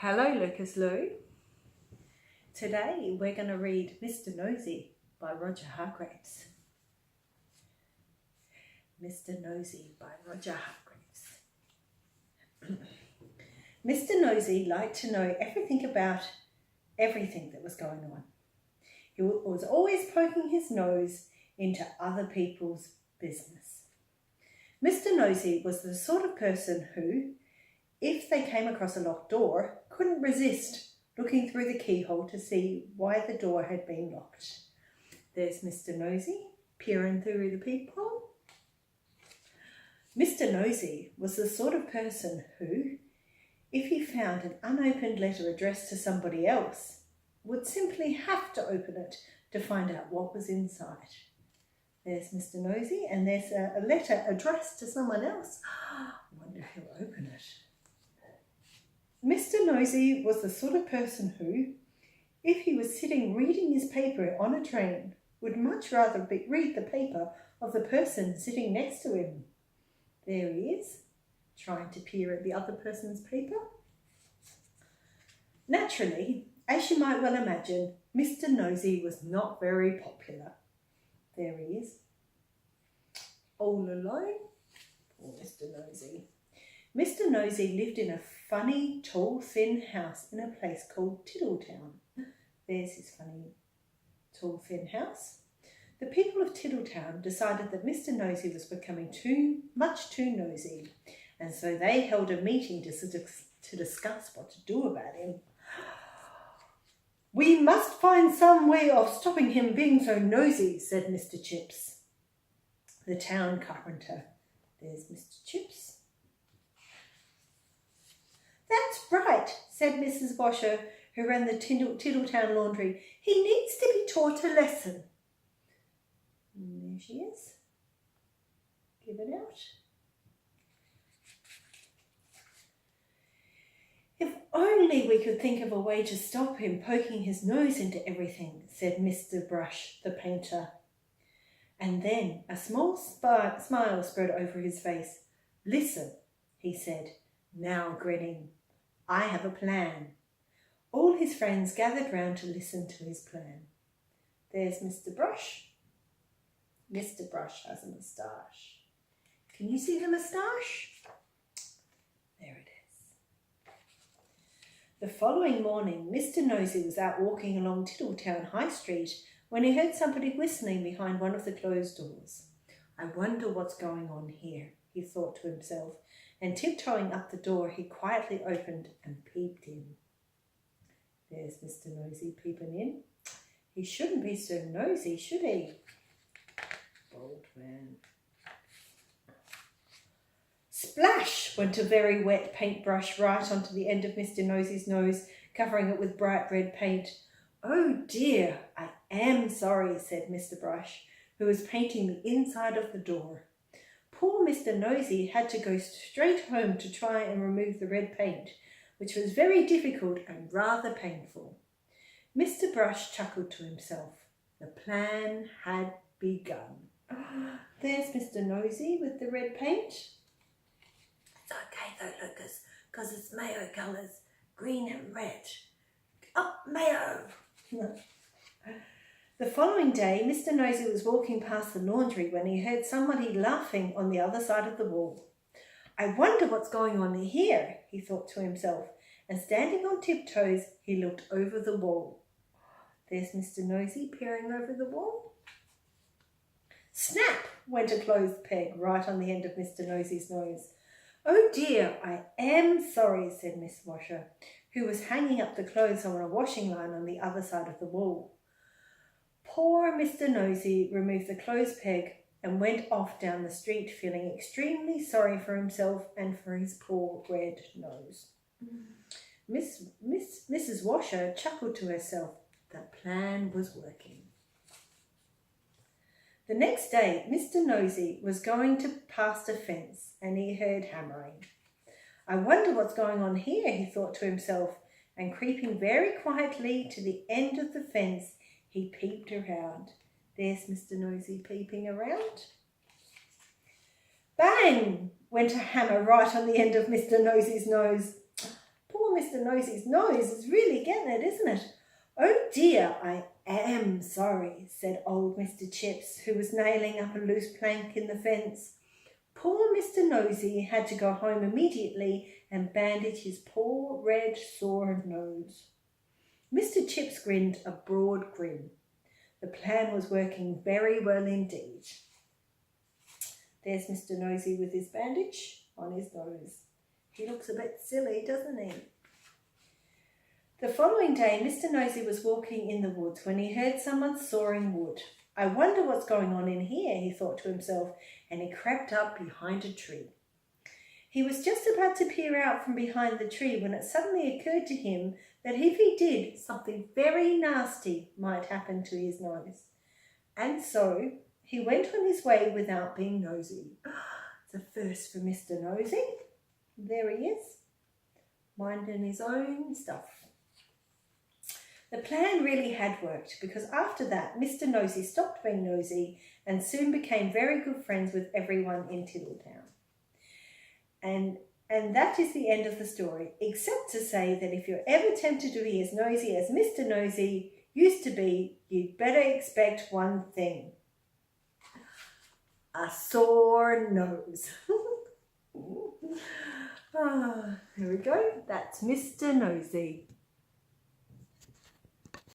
Hello, Lucas Lou. Today we're going to read Mr. Nosey by Roger Hargreaves. Mr. Nosey by Roger Hargreaves. Mr. Nosey liked to know everything about everything that was going on. He was always poking his nose into other people's business. Mr. Nosey was the sort of person who, if they came across a locked door, couldn't resist looking through the keyhole to see why the door had been locked. There's Mr. Nosey peering through the peephole. Mr. Nosey was the sort of person who, if he found an unopened letter addressed to somebody else, would simply have to open it to find out what was inside. There's Mr. Nosey, and there's a letter addressed to someone else. I wonder who'll open it. Mr. Nosey was the sort of person who, if he was sitting reading his paper on a train, would much rather read the paper of the person sitting next to him. There he is, trying to peer at the other person's paper. Naturally, as you might well imagine, Mr. Nosey was not very popular. There he is, all alone. Poor Mr. Nosey. Mr. Nosey lived in a funny, tall, thin house in a place called Tiddletown. There's his funny, tall, thin house. The people of Tiddletown decided that Mr. Nosey was becoming much too nosy, and so they held a meeting to discuss what to do about him. "We must find some way of stopping him being so nosy," said Mr. Chips, the town carpenter. There's Mr. Chips. "That's right," said Mrs. Washer, who ran the Tiddletown laundry. "He needs to be taught a lesson." And there she is. Give it out. "If only we could think of a way to stop him poking his nose into everything," said Mr. Brush, the painter. And then a small smile spread over his face. "Listen," he said, now grinning. "I have a plan." All his friends gathered round to listen to his plan. There's Mr. Brush. Mr. Brush has a moustache. Can you see the moustache? There it is. The following morning, Mr. Nosey was out walking along Tiddletown High Street when he heard somebody whistling behind one of the closed doors. "I wonder what's going on here," he thought to himself, and tiptoeing up the door, he quietly opened and peeped in. There's Mr. Nosey peeping in. He shouldn't be so nosy, should he? Bold man. Splash went a very wet paintbrush right onto the end of Mr. Nosey's nose, covering it with bright red paint. "Oh dear, I am sorry," said Mr. Brush, who was painting the inside of the door. Poor Mr. Nosey had to go straight home to try and remove the red paint, which was very difficult and rather painful. Mr. Brush chuckled to himself. The plan had begun. There's Mr. Nosey with the red paint. "It's okay though, Lucas, because it's mayo colours, green and red. Up mayo!" The following day, Mr. Nosey was walking past the laundry when he heard somebody laughing on the other side of the wall. "I wonder what's going on here," he thought to himself, and standing on tiptoes, he looked over the wall. There's Mr. Nosey peering over the wall. Snap went a clothes peg right on the end of Mr. Nosey's nose. "Oh dear, I am sorry," said Miss Washer, who was hanging up the clothes on a washing line on the other side of the wall. Poor Mr. Nosey removed the clothes peg and went off down the street feeling extremely sorry for himself and for his poor red nose. Mrs. Washer chuckled to herself. The plan was working. The next day, Mr. Nosey was going to past a fence and he heard hammering. "I wonder what's going on here," he thought to himself, and creeping very quietly to the end of the fence, he peeped around. There's Mr. Nosey peeping around. Bang went a hammer right on the end of Mr. Nosey's nose. Poor Mr. Mr. Nosey's nose is really getting it, isn't it? Oh dear, I am sorry, said old Mr. Chips, who was nailing up a loose plank in the fence. Poor Mr. Nosey had to go home immediately and bandage his poor red sore nose. Mr. Chips grinned a broad grin. The plan was working very well indeed. There's Mr. Nosey with his bandage on his nose. He looks a bit silly, doesn't he? The following day, Mr. Nosey was walking in the woods when he heard someone sawing wood. I wonder what's going on in here, he thought to himself, and he crept up behind a tree. He was just about to peer out from behind the tree when it suddenly occurred to him that if he did, something very nasty might happen to his nose. And so he went on his way without being nosy. It's a first for Mr. Nosey. There he is, minding his own stuff. The plan really had worked because after that, Mr. Nosey stopped being nosy and soon became very good friends with everyone in Tiddletown. And that is the end of the story, except to say that if you're ever tempted to be as nosy as Mr. Nosey used to be, you'd better expect one thing: a sore nose. There we go. That's Mr. Nosey.